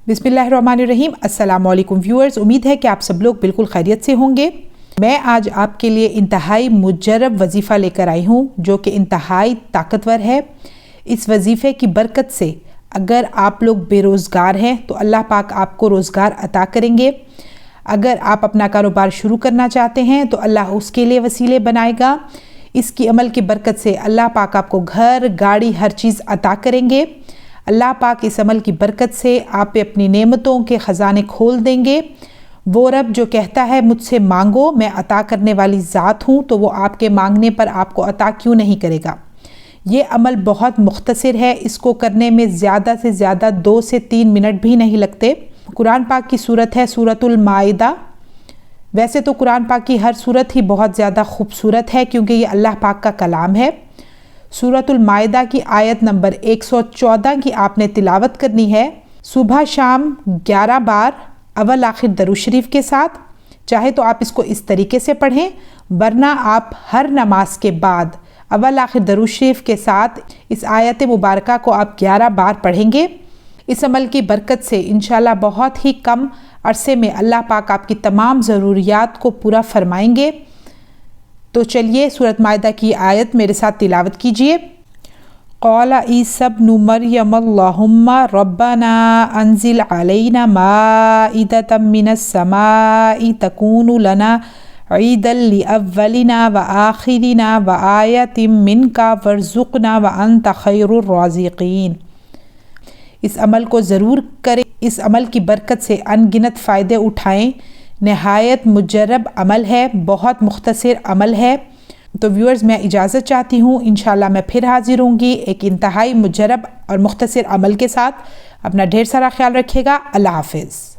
बिस्मिल्लाहिर्रहमानिर्रहीम। अस्सलामु अलैकुम व्यूअर्स, उम्मीद है कि आप सब लोग बिल्कुल खैरियत से होंगे। मैं आज आपके लिए इंतहाई मुजर्रब वजीफ़ा लेकर आई हूँ जो कि इंतहाई ताकतवर है। इस वजीफ़े की बरकत से अगर आप लोग बेरोज़गार हैं तो अल्लाह पाक आपको रोज़गार अता करेंगे। अगर आप अपना कारोबार शुरू करना चाहते हैं तो अल्लाह उसके लिए वसीले बनाएगा। इसकी अमल की बरकत से अल्लाह पाक आपको घर, गाड़ी, हर चीज़ अता करेंगे। अल्लाह पाक इस अमल की बरकत से आप पे अपनी नेमतों के ख़जाने खोल देंगे। वो रब जो कहता है मुझसे मांगो, मैं अता करने वाली ज़ात हूँ, तो वो आपके मांगने पर आपको अता क्यों नहीं करेगा। ये अमल बहुत मुख्तसर है, इसको करने में ज़्यादा से ज़्यादा 2 से 3 मिनट भी नहीं लगते। कुरान पाक की सूरत है सूरतुल माइदा। वैसे तो कुरान पाक की हर सूरत ही बहुत ज़्यादा खूबसूरत है क्योंकि ये अल्लाह पाक का कलाम है। सूरतुल माइदा की आयत नंबर 114 की आपने तिलावत करनी है सुबह शाम 11 बार अव्वल आखिर दरूद शरीफ के साथ। चाहे तो आप इसको इस तरीके से पढ़ें, वरना आप हर नमाज के बाद अव्वल आखिर दरूद शरीफ के साथ इस आयत मुबारका को आप 11 बार पढ़ेंगे। इस अमल की बरकत से इंशाल्लाह बहुत ही कम अरसे में अल्लाह पाक आपकी तमाम ज़रूरियात को पूरा फरमाएंगे। तो चलिए सूरत माइदा की आयत मेरे साथ तिलावत कीजिए। क़ाला ईसा इब्नु मरियम अल्लाहुम्मा रब्बना अंज़िल अलैना माइदतम मिनस समाई तकूनु लना ईदल लिअव्वलिना व आखिरिना व आयतिम मिनका वरज़ुक़ना व अंत खैरुर राज़िक़ीन। इस अमल को ज़रूर करें, इस अमल की बरकत से अनगिनत फ़ायदे उठाएं। नहायत मुजर्रब अमल है, बहुत मुख्तसर अमल है। तो व्यूअर्स, मैं इजाज़त चाहती हूँ। इंशाल्लाह मैं फिर हाजिर होंगी एक इंतहाई मुजर्रब और मुख्तसर अमल के साथ। अपना ढेर सारा ख्याल रखिएगा। अल्लाह हाफ़िज़।